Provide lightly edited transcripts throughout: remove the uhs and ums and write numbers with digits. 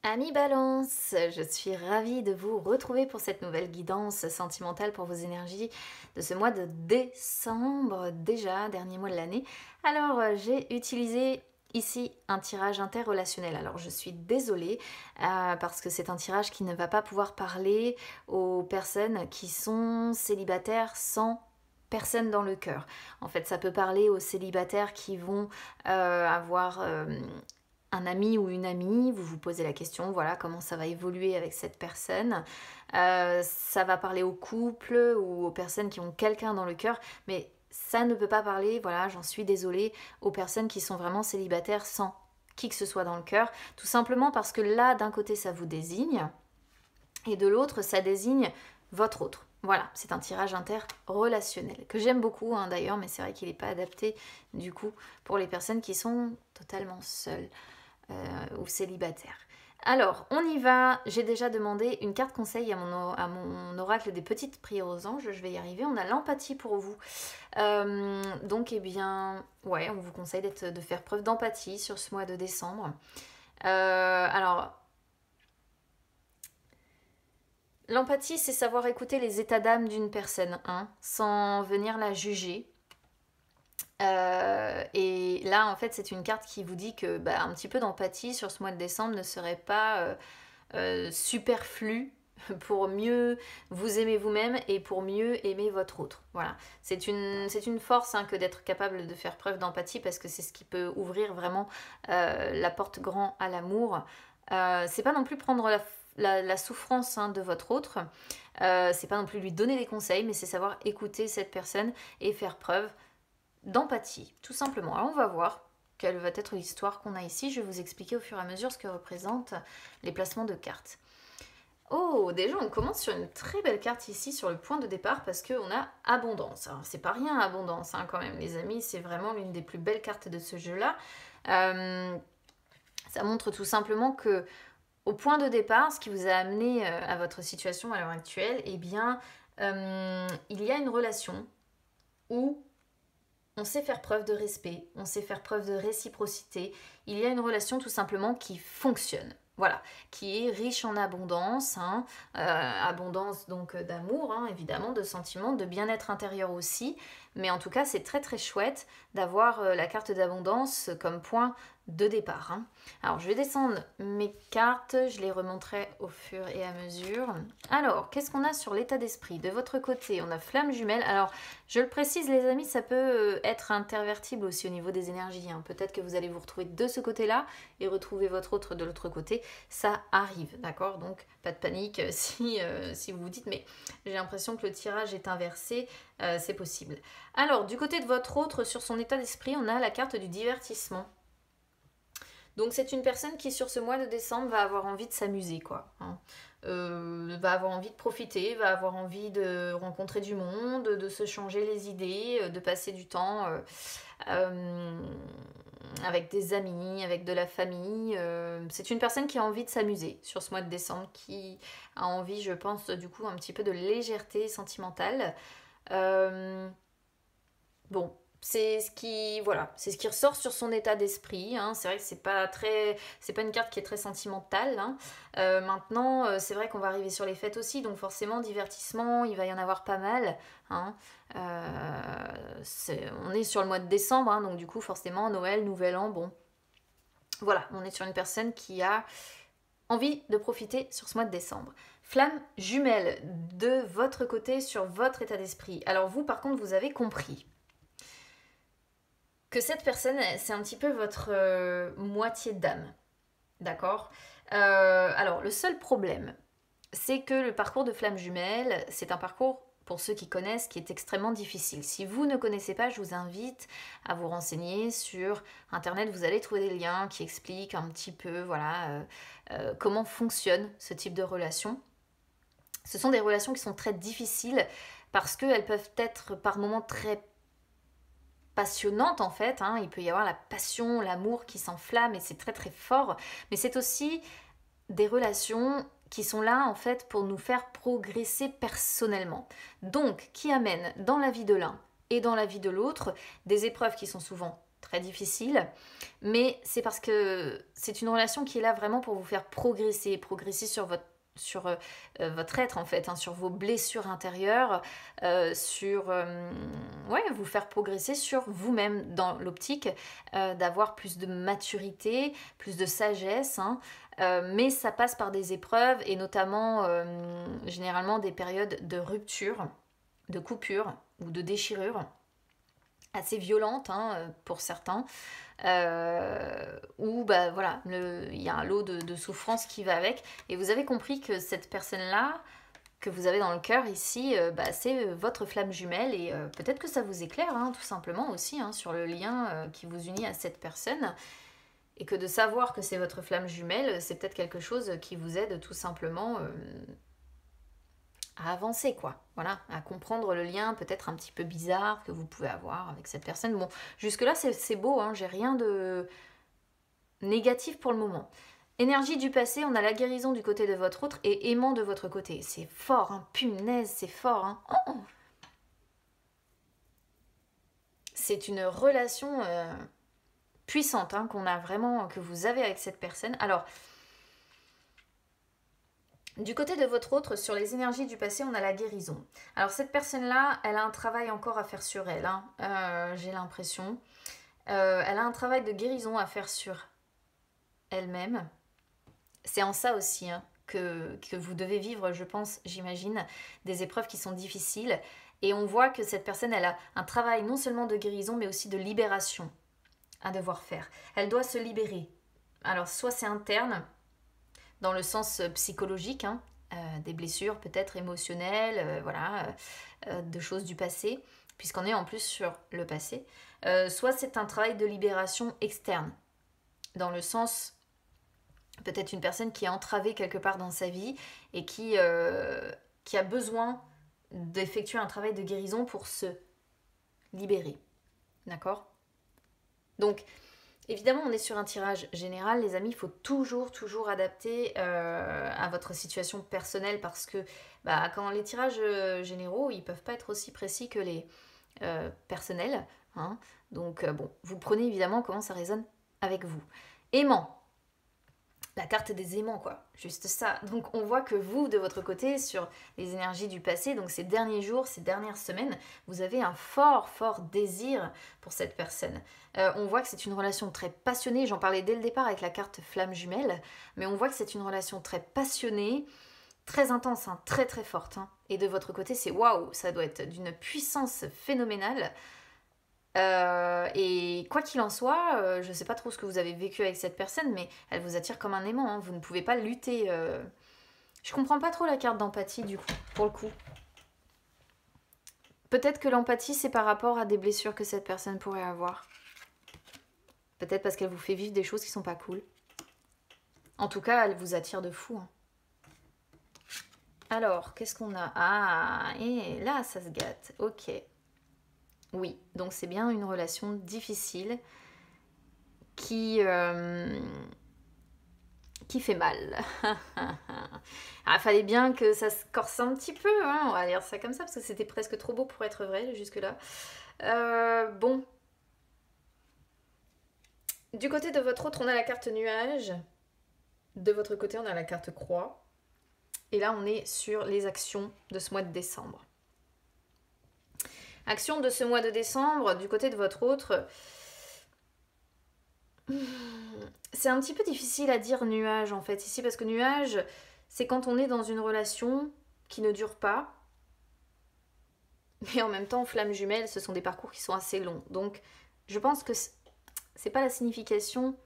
Amis Balance, je suis ravie de vous retrouver pour cette nouvelle guidance sentimentale pour vos énergies de ce mois de décembre, déjà, dernier mois de l'année. Alors, j'ai utilisé ici un tirage interrelationnel. Alors, je suis désolée parce que c'est un tirage qui ne va pas pouvoir parler aux personnes qui sont célibataires sans personne dans le cœur. En fait, ça peut parler aux célibataires qui vont avoir un ami ou une amie, vous vous posez la question, voilà, comment ça va évoluer avec cette personne. Ça va parler aux couples ou aux personnes qui ont quelqu'un dans le cœur, mais ça ne peut pas parler, voilà, j'en suis désolée, aux personnes qui sont vraiment célibataires sans qui que ce soit dans le cœur, tout simplement parce que là, d'un côté, ça vous désigne, et de l'autre, ça désigne votre autre. Voilà, c'est un tirage interrelationnel que j'aime beaucoup d'ailleurs, mais c'est vrai qu'il n'est pas adapté du coup pour les personnes qui sont totalement seules ou célibataires. Alors, on y va. J'ai déjà demandé une carte conseil à mon oracle des petites prières aux anges. Je vais y arriver. On a l'empathie pour vous. Donc, eh bien, ouais, on vous conseille de faire preuve d'empathie sur ce mois de décembre. Alors, l'empathie, c'est savoir écouter les états d'âme d'une personne, sans venir la juger. Et là, en fait, c'est une carte qui vous dit que un petit peu d'empathie sur ce mois de décembre ne serait pas superflu pour mieux vous aimer vous-même et pour mieux aimer votre autre. Voilà, c'est une force que d'être capable de faire preuve d'empathie parce que c'est ce qui peut ouvrir vraiment la porte grand à l'amour. C'est pas non plus prendre la souffrance de votre autre, c'est pas non plus lui donner des conseils, mais c'est savoir écouter cette personne et faire preuve d'empathie, tout simplement. Alors on va voir quelle va être l'histoire qu'on a ici. Je vais vous expliquer au fur et à mesure ce que représentent les placements de cartes. Oh, déjà on commence sur une très belle carte ici sur le point de départ parce qu'on a abondance. Alors c'est pas rien abondance quand même les amis, c'est vraiment l'une des plus belles cartes de ce jeu-là. Ça montre tout simplement que au point de départ, ce qui vous a amené à votre situation à l'heure actuelle, eh bien il y a une relation où on sait faire preuve de respect, on sait faire preuve de réciprocité. Il y a une relation tout simplement qui fonctionne. Voilà, qui est riche en abondance, abondance donc d'amour, évidemment, de sentiments, de bien-être intérieur aussi. Mais en tout cas, c'est très très chouette d'avoir la carte d'abondance comme point de départ. Alors, je vais descendre mes cartes, je les remonterai au fur et à mesure. Alors, qu'est-ce qu'on a sur l'état d'esprit? De votre côté, on a flamme jumelle. Alors, je le précise, les amis, ça peut être intervertible aussi au niveau des énergies. Peut-être que vous allez vous retrouver de ce côté-là et retrouver votre autre de l'autre côté. Ça arrive, d'accord? Donc, pas de panique si vous vous dites, mais j'ai l'impression que le tirage est inversé. C'est possible. Alors, du côté de votre autre, sur son état d'esprit, on a la carte du divertissement. Donc c'est une personne qui sur ce mois de décembre va avoir envie de s'amuser quoi. Va avoir envie de profiter, va avoir envie de rencontrer du monde, de se changer les idées, de passer du temps avec des amis, avec de la famille. C'est une personne qui a envie de s'amuser sur ce mois de décembre, qui a envie, je pense, du coup, un petit peu de légèreté sentimentale. Bon, c'est ce qui ressort sur son état d'esprit. C'est vrai que c'est pas une carte qui est très sentimentale. Maintenant, c'est vrai qu'on va arriver sur les fêtes aussi, donc forcément divertissement, il va y en avoir pas mal. On est sur le mois de décembre, donc du coup forcément Noël, Nouvel An, bon, voilà, on est sur une personne qui a envie de profiter sur ce mois de décembre. Flamme jumelle de votre côté sur votre état d'esprit. Alors vous, par contre, vous avez compris que cette personne, c'est un petit peu votre moitié d'âme. D'accord Alors, le seul problème, c'est que le parcours de flamme jumelle, c'est un parcours, pour ceux qui connaissent, qui est extrêmement difficile. Si vous ne connaissez pas, je vous invite à vous renseigner sur Internet. Vous allez trouver des liens qui expliquent un petit peu comment fonctionne ce type de relation. Ce sont des relations qui sont très difficiles parce qu'elles peuvent être par moments très passionnante en fait, il peut y avoir la passion, l'amour qui s'enflamme et c'est très très fort, mais c'est aussi des relations qui sont là en fait pour nous faire progresser personnellement, donc qui amènent dans la vie de l'un et dans la vie de l'autre des épreuves qui sont souvent très difficile, mais c'est parce que c'est une relation qui est là vraiment pour vous faire progresser, progresser sur votre être en fait, hein, sur vos blessures intérieures, ouais, vous faire progresser sur vous-même dans l'optique d'avoir plus de maturité, plus de sagesse, hein, mais ça passe par des épreuves et notamment généralement des périodes de rupture, de coupure ou de déchirure assez violentes hein, pour certains, où bah, voilà, il y a un lot de souffrance qui va avec. Et vous avez compris que cette personne-là, que vous avez dans le cœur ici, bah, c'est votre flamme jumelle. Et peut-être que ça vous éclaire, hein, tout simplement aussi, hein, sur le lien qui vous unit à cette personne. Et que de savoir que c'est votre flamme jumelle, c'est peut-être quelque chose qui vous aide tout simplement à avancer, quoi. Voilà, à comprendre le lien peut-être un petit peu bizarre que vous pouvez avoir avec cette personne. Bon, jusque-là, c'est beau, hein, j'ai rien de négatif pour le moment. Énergie du passé, on a la guérison du côté de votre autre et aimant de votre côté. C'est fort, hein, punaise, c'est fort, hein. Oh, c'est une relation puissante hein, qu'on a vraiment, que vous avez avec cette personne. Alors, du côté de votre autre, sur les énergies du passé, on a la guérison. Alors cette personne-là, elle a un travail encore à faire sur elle, hein, j'ai l'impression. Elle a un travail de guérison à faire sur elle-même. C'est en ça aussi hein, que vous devez vivre, je pense, j'imagine, des épreuves qui sont difficiles. Et on voit que cette personne, elle a un travail non seulement de guérison, mais aussi de libération à devoir faire. Elle doit se libérer. Alors soit c'est interne, dans le sens psychologique, hein, des blessures peut-être émotionnelles, voilà, de choses du passé, puisqu'on est en plus sur le passé. Soit c'est un travail de libération externe, dans le sens peut-être une personne qui est entravée quelque part dans sa vie et qui a besoin d'effectuer un travail de guérison pour se libérer. D'accord ? Donc, évidemment, on est sur un tirage général, les amis, il faut toujours adapter à votre situation personnelle parce que bah, quand les tirages généraux, ils peuvent pas être aussi précis que les personnels. Hein. Donc, bon, vous prenez évidemment comment ça résonne avec vous. Aimant. La carte des aimants, quoi. Juste ça. Donc, on voit que vous, de votre côté, sur les énergies du passé, donc ces derniers jours, ces dernières semaines, vous avez un fort désir pour cette personne. On voit que c'est une relation très passionnée. J'en parlais dès le départ avec la carte flamme jumelle. Mais on voit que c'est une relation très passionnée, très intense, hein, très forte. Hein. Et de votre côté, c'est waouh, ça doit être d'une puissance phénoménale. Et quoi qu'il en soit, je ne sais pas trop ce que vous avez vécu avec cette personne, mais elle vous attire comme un aimant, hein, vous ne pouvez pas lutter. Je comprends pas trop la carte d'empathie du coup, pour le coup. Peut-être que l'empathie c'est par rapport à des blessures que cette personne pourrait avoir. Peut-être parce qu'elle vous fait vivre des choses qui sont pas cool. En tout cas, elle vous attire de fou. Hein. Alors, qu'est-ce qu'on a? Ah, et là ça se gâte, ok. Oui, donc c'est bien une relation difficile qui fait mal. Ah, fallait bien que ça se corse un petit peu, hein, on va dire ça comme ça, parce que c'était presque trop beau pour être vrai jusque-là. Bon. Du côté de votre autre, on a la carte nuage. De votre côté, on a la carte croix. Et là, on est sur les actions de ce mois de décembre. Action de ce mois de décembre, du côté de votre autre, c'est un petit peu difficile à dire nuage en fait ici, parce que nuage, c'est quand on est dans une relation qui ne dure pas, mais en même temps, flamme jumelle, ce sont des parcours qui sont assez longs. Donc, je pense que c'est pas la signification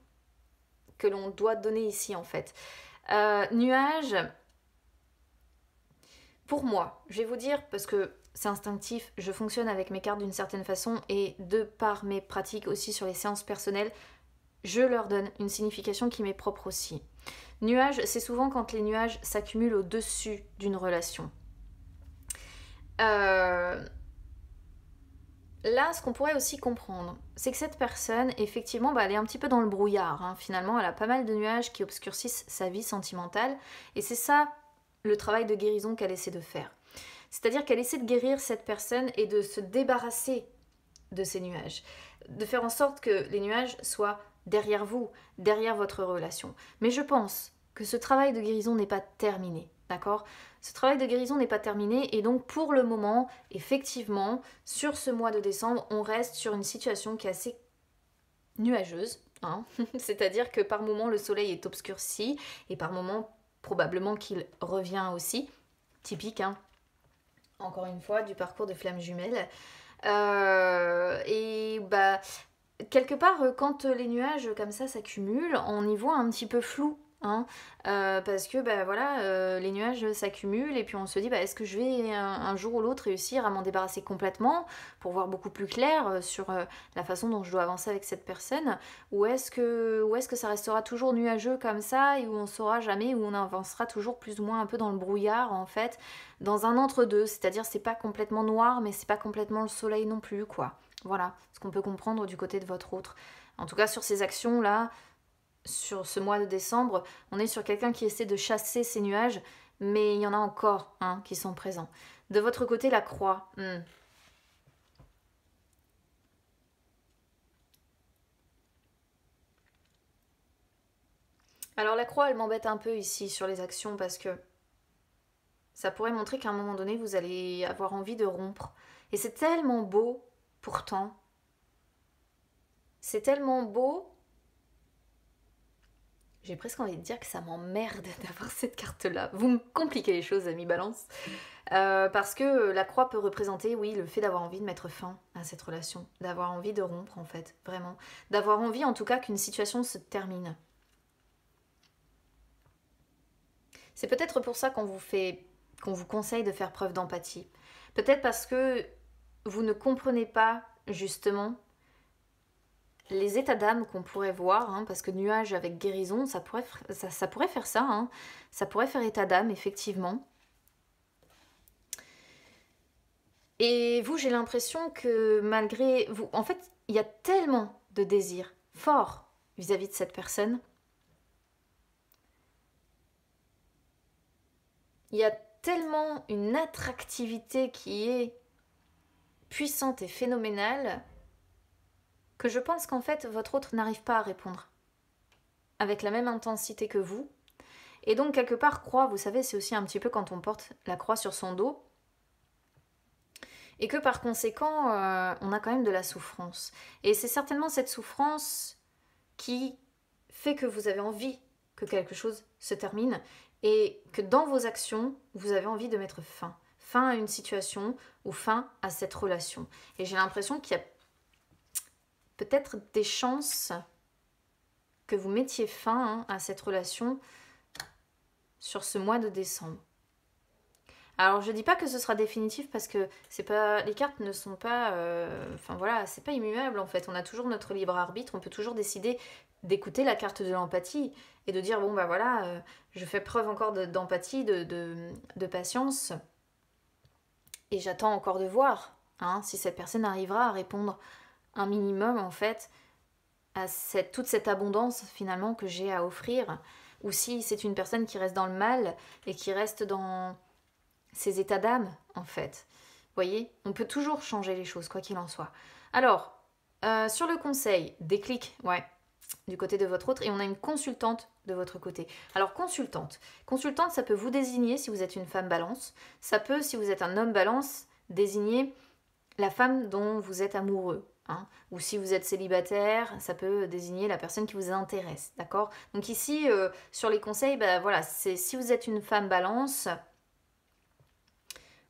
que l'on doit donner ici en fait. Nuage, pour moi, je vais vous dire, parce que c'est instinctif, je fonctionne avec mes cartes d'une certaine façon et de par mes pratiques aussi sur les séances personnelles, je leur donne une signification qui m'est propre aussi. Nuage, c'est souvent quand les nuages s'accumulent au-dessus d'une relation. Là, ce qu'on pourrait aussi comprendre, c'est que cette personne, effectivement, elle est un petit peu dans le brouillard. Hein. Finalement, elle a pas mal de nuages qui obscurcissent sa vie sentimentale. Et c'est ça, le travail de guérison qu'elle essaie de faire. C'est-à-dire qu'elle essaie de guérir cette personne et de se débarrasser de ces nuages. de faire en sorte que les nuages soient derrière vous, derrière votre relation. Mais je pense que ce travail de guérison n'est pas terminé, d'accord? Ce travail de guérison n'est pas terminé et donc pour le moment, effectivement, sur ce mois de décembre, on reste sur une situation qui est assez nuageuse, hein. C'est-à-dire que par moment le soleil est obscurci et par moment probablement qu'il revient aussi, typique, hein, encore une fois, du parcours de flammes jumelles. Et bah, quelque part, quand les nuages comme ça s'accumulent, on y voit un petit peu flou. Hein, parce que bah, voilà, les nuages s'accumulent et puis on se dit bah, est-ce que je vais un jour ou l'autre réussir à m'en débarrasser complètement pour voir beaucoup plus clair sur la façon dont je dois avancer avec cette personne, ou est-ce que ça restera toujours nuageux comme ça et où on saura jamais, où on avancera toujours plus ou moins un peu dans le brouillard en fait, dans un entre-deux, c'est-à-dire c'est pas complètement noir mais c'est pas complètement le soleil non plus quoi. Voilà ce qu'on peut comprendre du côté de votre autre. En tout cas sur ces actions là, sur ce mois de décembre, on est sur quelqu'un qui essaie de chasser ces nuages, mais il y en a encore hein, qui sont présents. De votre côté, la croix. Alors la croix, elle m'embête un peu ici sur les actions parce que ça pourrait montrer qu'à un moment donné, vous allez avoir envie de rompre. Et c'est tellement beau, pourtant. C'est tellement beau. J'ai presque envie de dire que ça m'emmerde d'avoir cette carte-là. Vous me compliquez les choses, amis Balance. Parce que la croix peut représenter, oui, le fait d'avoir envie de mettre fin à cette relation. D'avoir envie de rompre, en fait, vraiment. D'avoir envie, en tout cas, qu'une situation se termine. C'est peut-être pour ça qu'on vous conseille de faire preuve d'empathie. Peut-être parce que vous ne comprenez pas, justement, les états d'âme qu'on pourrait voir, hein, parce que nuage avec guérison, ça pourrait faire ça, hein, ça pourrait faire état d'âme, effectivement. Et vous, j'ai l'impression que malgré vous, en fait, il y a tellement de désirs forts vis-à-vis de cette personne. Il y a tellement une attractivité qui est puissante et phénoménale que je pense qu'en fait, votre autre n'arrive pas à répondre avec la même intensité que vous. Et donc, quelque part, croix, vous savez, c'est aussi un petit peu quand on porte la croix sur son dos. Et que par conséquent, on a quand même de la souffrance. Et c'est certainement cette souffrance qui fait que vous avez envie que quelque chose se termine et que dans vos actions, vous avez envie de mettre fin. Fin à une situation ou fin à cette relation. Et j'ai l'impression qu'il y a peut-être des chances que vous mettiez fin à cette relation sur ce mois de décembre. Alors je dis pas que ce sera définitif parce que c'est pas, les cartes ne sont pas, enfin voilà, c'est pas immuable en fait. On a toujours notre libre arbitre, on peut toujours décider d'écouter la carte de l'empathie et de dire bon bah voilà, je fais preuve encore d'empathie, de patience et j'attends encore de voir hein, si cette personne arrivera à répondre un minimum en fait à toute cette abondance finalement que j'ai à offrir, ou si c'est une personne qui reste dans le mal et qui reste dans ses états d'âme, en fait. Vous voyez, on peut toujours changer les choses, quoi qu'il en soit. Alors, sur le conseil, déclic, ouais, du côté de votre autre, et on a une consultante de votre côté. Alors, consultante, ça peut vous désigner si vous êtes une femme balance, ça peut, si vous êtes un homme balance, désigner la femme dont vous êtes amoureux. Hein, ou si vous êtes célibataire, ça peut désigner la personne qui vous intéresse, d'accord? Donc ici, sur les conseils, bah, voilà, c'est si vous êtes une femme balance,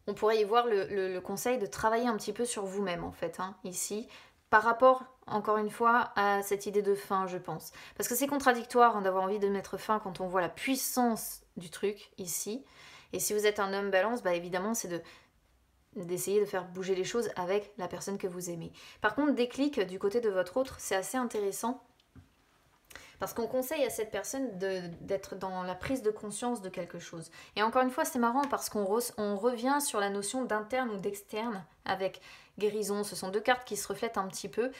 on pourrait y voir le conseil de travailler un petit peu sur vous-même en fait, hein, ici, par rapport, encore une fois, à cette idée de fin, je pense. Parce que c'est contradictoire hein, d'avoir envie de mettre fin quand on voit la puissance du truc ici. Et si vous êtes un homme balance, bah évidemment, c'est d'essayer de faire bouger les choses avec la personne que vous aimez. Par contre, déclic du côté de votre autre, c'est assez intéressant parce qu'on conseille à cette personne d'être dans la prise de conscience de quelque chose. Et encore une fois, c'est marrant parce qu'on revient sur la notion d'interne ou d'externe avec guérison. Ce sont deux cartes qui se reflètent un petit peu.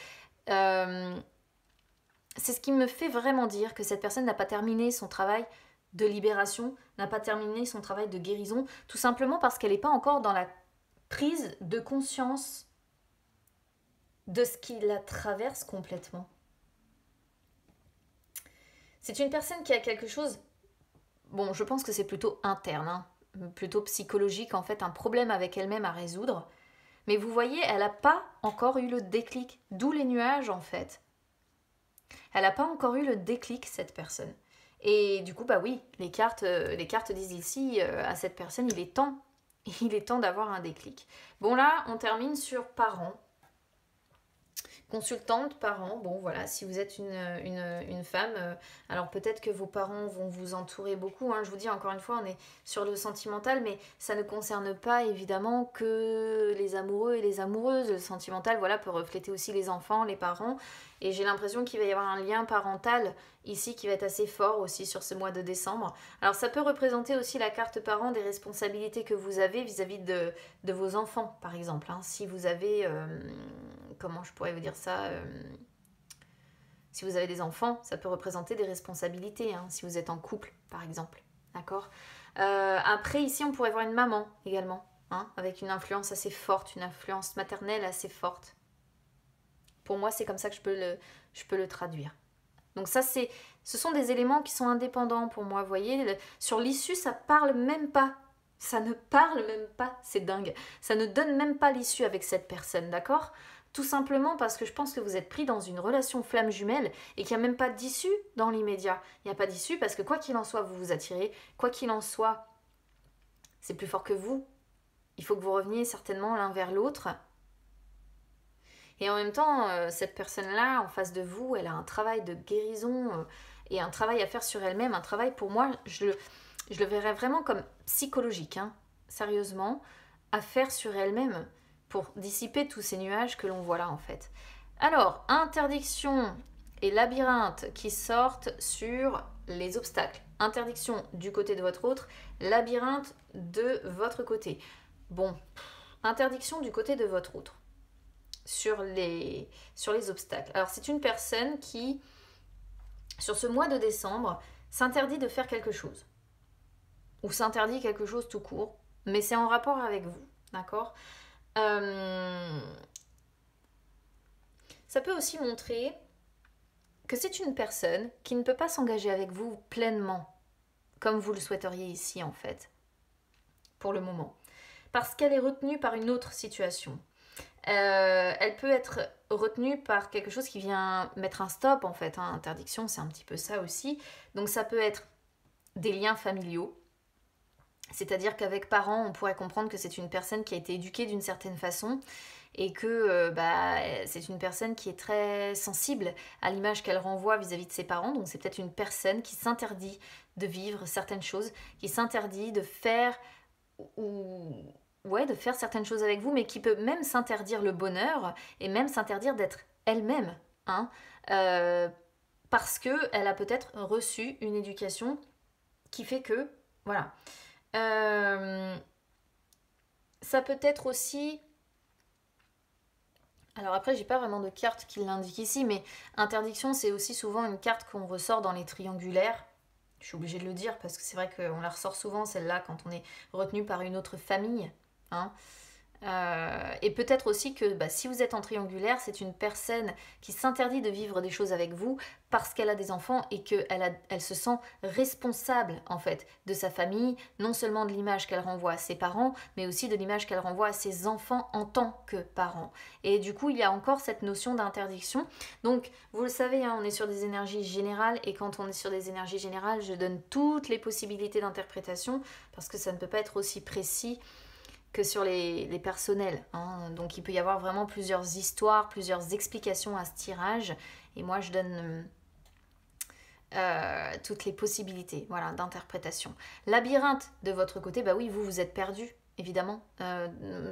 C'est ce qui me fait vraiment dire que cette personne n'a pas terminé son travail de libération, n'a pas terminé son travail de guérison, tout simplement parce qu'elle n'est pas encore dans la prise de conscience de ce qui la traverse complètement. C'est une personne qui a quelque chose, bon, je pense que c'est plutôt interne, hein, plutôt psychologique, en fait, un problème avec elle-même à résoudre. Mais vous voyez, elle n'a pas encore eu le déclic, d'où les nuages, en fait. Elle n'a pas encore eu le déclic, cette personne. Et du coup, bah oui, les cartes disent ici, à cette personne, il est temps. Il est temps d'avoir un déclic. Bon là, on termine sur parents. Consultante, parents, bon voilà, si vous êtes une femme, alors peut-être que vos parents vont vous entourer beaucoup, hein, je vous dis encore une fois, on est sur le sentimental, mais ça ne concerne pas évidemment que les amoureux et les amoureuses. Le sentimental, voilà, peut refléter aussi les enfants, les parents, et j'ai l'impression qu'il va y avoir un lien parental ici qui va être assez fort aussi sur ce mois de décembre. Alors ça peut représenter aussi la carte parent des responsabilités que vous avez vis-à-vis de vos enfants, par exemple, hein, si vous avez... comment je pourrais vous dire ça, si vous avez des enfants, ça peut représenter des responsabilités, hein, si vous êtes en couple, par exemple. D'accord. Après, ici, on pourrait voir une maman également, hein, avec une influence assez forte, une influence maternelle assez forte. Pour moi, c'est comme ça que je peux le traduire. Donc ça, ce sont des éléments qui sont indépendants pour moi, vous voyez. Sur l'issue, ça parle même pas. Ça ne parle même pas, c'est dingue. Ça ne donne même pas l'issue avec cette personne, d'accord ? Tout simplement parce que je pense que vous êtes pris dans une relation flamme jumelle et qu'il n'y a même pas d'issue dans l'immédiat. Il n'y a pas d'issue parce que quoi qu'il en soit, vous vous attirez. Quoi qu'il en soit, c'est plus fort que vous. Il faut que vous reveniez certainement l'un vers l'autre. Et en même temps, cette personne-là, en face de vous, elle a un travail de guérison et un travail à faire sur elle-même. Un travail, pour moi, je le verrais vraiment comme psychologique, hein, sérieusement, à faire sur elle-même pour dissiper tous ces nuages que l'on voit là, en fait. Alors, interdiction et labyrinthe qui sortent sur les obstacles. Interdiction du côté de votre autre, labyrinthe de votre côté. Bon, interdiction du côté de votre autre. Sur les obstacles. Alors c'est une personne qui, sur ce mois de décembre, s'interdit de faire quelque chose. Ou s'interdit quelque chose tout court, mais c'est en rapport avec vous, d'accord ? Ça peut aussi montrer que c'est une personne qui ne peut pas s'engager avec vous pleinement, comme vous le souhaiteriez ici en fait, pour le moment. Parce qu'elle est retenue par une autre situation. Elle peut être retenue par quelque chose qui vient mettre un stop en fait, hein. Interdiction, c'est un petit peu ça aussi. Donc ça peut être des liens familiaux, c'est-à-dire qu'avec parents, on pourrait comprendre que c'est une personne qui a été éduquée d'une certaine façon et que c'est une personne qui est très sensible à l'image qu'elle renvoie vis-à-vis de ses parents. Donc c'est peut-être une personne qui s'interdit de vivre certaines choses, qui s'interdit de faire de faire certaines choses avec vous, mais qui peut même s'interdire le bonheur et même s'interdire d'être elle-même, hein, parce qu'elle a peut-être reçu une éducation qui fait que, voilà. Ça peut être aussi... Alors après, j'ai pas vraiment de carte qui l'indique ici, mais interdiction, c'est aussi souvent une carte qu'on ressort dans les triangulaires. Je suis obligée de le dire parce que c'est vrai qu'on la ressort souvent, celle-là, quand on est retenu par une autre famille. Hein. Et peut-être aussi que si vous êtes en triangulaire, c'est une personne qui s'interdit de vivre des choses avec vous parce qu'elle a des enfants et qu'elle se sent responsable en fait de sa famille, non seulement de l'image qu'elle renvoie à ses parents, mais aussi de l'image qu'elle renvoie à ses enfants en tant que parents. Et du coup, il y a encore cette notion d'interdiction. Donc, vous le savez, hein, on est sur des énergies générales et quand on est sur des énergies générales, je donne toutes les possibilités d'interprétation parce que ça ne peut pas être aussi précis que sur les personnels. Hein. Donc il peut y avoir vraiment plusieurs histoires, plusieurs explications à ce tirage. Et moi je donne toutes les possibilités d'interprétation. Labyrinthe de votre côté, oui, vous êtes perdu, évidemment.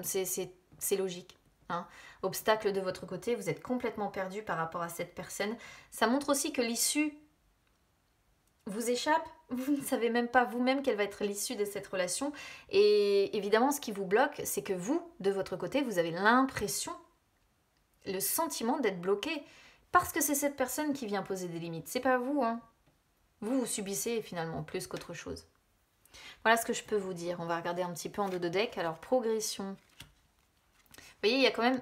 C'est logique. Hein. Obstacle de votre côté, vous êtes complètement perdu par rapport à cette personne. Ça montre aussi que l'issue vous échappe, vous ne savez même pas vous-même quelle va être l'issue de cette relation. Et évidemment, ce qui vous bloque, c'est que vous, de votre côté, vous avez l'impression, le sentiment d'être bloqué. Parce que c'est cette personne qui vient poser des limites. C'est pas vous, hein. Vous subissez finalement plus qu'autre chose. Voilà ce que je peux vous dire. On va regarder un petit peu en dos de deck. Alors, progression. Vous voyez, il y a quand même...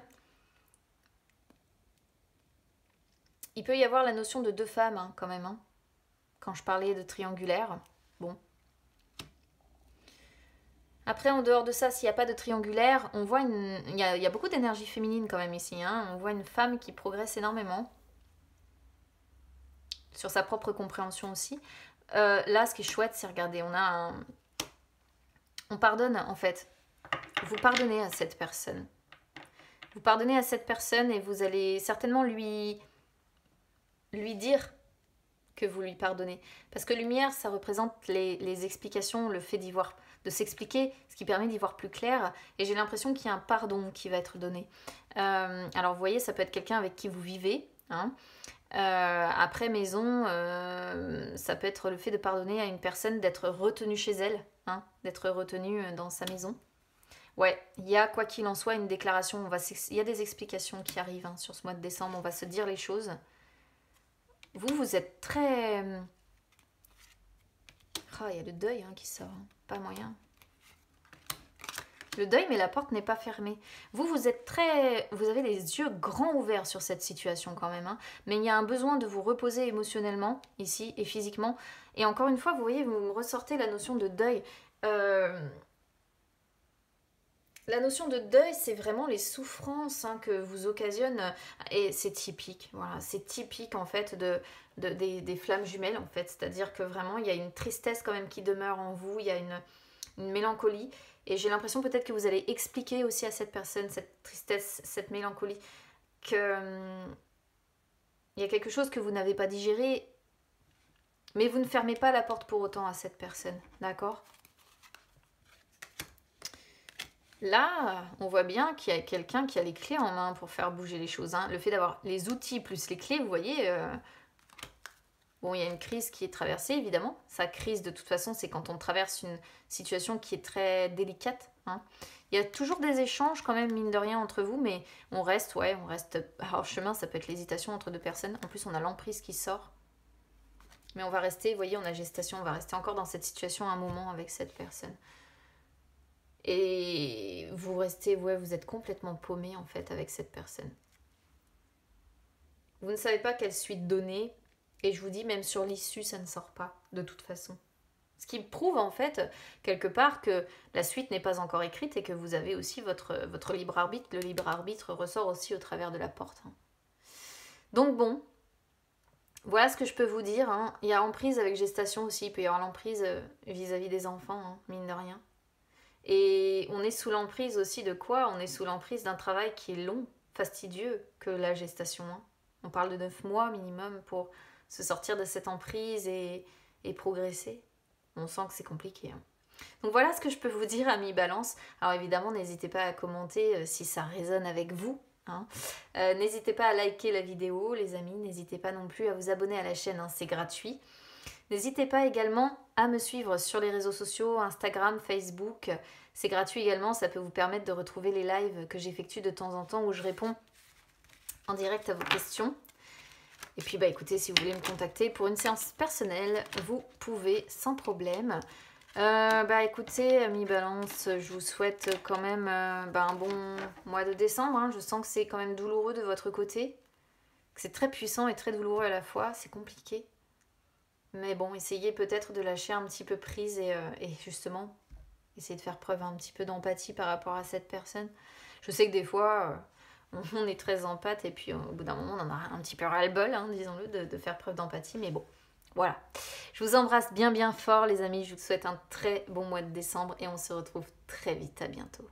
il peut y avoir la notion de 2 femmes hein, quand même. Hein, quand je parlais de triangulaire. Bon. Après, en dehors de ça, s'il n'y a pas de triangulaire, on voit il y a beaucoup d'énergie féminine quand même ici. Hein, on voit une femme qui progresse énormément. Sur sa propre compréhension aussi. Là, ce qui est chouette, c'est, regardez, on pardonne en fait. Vous pardonnez à cette personne. Vous pardonnez à cette personne et vous allez certainement lui dire que vous lui pardonnez. Parce que lumière, ça représente les explications, le fait de s'expliquer, ce qui permet d'y voir plus clair. Et j'ai l'impression qu'il y a un pardon qui va être donné. Alors vous voyez, ça peut être quelqu'un avec qui vous vivez. Hein. Après maison, ça peut être le fait de pardonner à une personne d'être retenue chez elle. Hein, d'être retenue dans sa maison. Ouais, il y a quoi qu'il en soit une déclaration. Il y a des explications qui arrivent hein, sur ce mois de décembre. On va se dire les choses. Vous êtes très... Oh, il y a le deuil hein, qui sort. Hein. Pas moyen. Le deuil, mais la porte n'est pas fermée. Vous êtes très... Vous avez les yeux grands ouverts sur cette situation quand même. Hein. Mais il y a un besoin de vous reposer émotionnellement, ici, et physiquement. Et encore une fois, vous voyez, vous me ressortez la notion de deuil. La notion de deuil, c'est vraiment les souffrances hein, que vous occasionnent. Et c'est typique, voilà. C'est typique en fait des flammes jumelles, en fait. C'est-à-dire que vraiment, il y a une tristesse quand même qui demeure en vous. Il y a une mélancolie. Et j'ai l'impression peut-être que vous allez expliquer aussi à cette personne, cette tristesse, cette mélancolie, que il y a quelque chose que vous n'avez pas digéré, mais vous ne fermez pas la porte pour autant à cette personne, d'accord ? Là, on voit bien qu'il y a quelqu'un qui a les clés en main pour faire bouger les choses. Hein. Le fait d'avoir les outils plus les clés, vous voyez... Bon, il y a une crise qui est traversée, évidemment. Sa crise, de toute façon, c'est quand on traverse une situation qui est très délicate. Hein. Il y a toujours des échanges, quand même, mine de rien, entre vous, mais on reste. Alors, chemin, ça peut être l'hésitation entre 2 personnes. En plus, on a l'emprise qui sort. Mais on va rester, vous voyez, on a gestation, on va rester encore dans cette situation un moment avec cette personne. Et vous restez, vous êtes complètement paumé, en fait, avec cette personne. Vous ne savez pas quelle suite donner. Et je vous dis, même sur l'issue, ça ne sort pas, de toute façon. Ce qui prouve, en fait, quelque part, que la suite n'est pas encore écrite et que vous avez aussi votre libre arbitre. Le libre arbitre ressort aussi au travers de la porte. Hein. Donc bon, voilà ce que je peux vous dire. Hein. Il y a emprise avec gestation aussi. Il peut y avoir l'emprise vis-à-vis des enfants, hein, mine de rien. Et on est sous l'emprise aussi de quoi ? On est sous l'emprise d'un travail qui est long, fastidieux, que la gestation. Hein. On parle de 9 mois minimum pour se sortir de cette emprise et progresser. On sent que c'est compliqué. Hein. Donc voilà ce que je peux vous dire, amis Balance. Alors évidemment, n'hésitez pas à commenter si ça résonne avec vous. Hein. N'hésitez pas à liker la vidéo, les amis. N'hésitez pas non plus à vous abonner à la chaîne, hein, c'est gratuit. N'hésitez pas également à me suivre sur les réseaux sociaux, Instagram, Facebook. C'est gratuit également, ça peut vous permettre de retrouver les lives que j'effectue de temps en temps où je réponds en direct à vos questions. Et puis écoutez, si vous voulez me contacter pour une séance personnelle, vous pouvez sans problème. Écoutez, amis Balance, je vous souhaite quand même un bon mois de décembre. Hein. Je sens que c'est quand même douloureux de votre côté. Que c'est très puissant et très douloureux à la fois, c'est compliqué. Mais bon, essayez peut-être de lâcher un petit peu prise et justement, essayez de faire preuve un petit peu d'empathie par rapport à cette personne. Je sais que des fois, on est très empathe et puis au bout d'un moment, on en a un petit peu ras-le-bol, hein, disons-le, de faire preuve d'empathie. Mais bon, voilà. Je vous embrasse bien bien fort les amis. Je vous souhaite un très bon mois de décembre et on se retrouve très vite. À bientôt.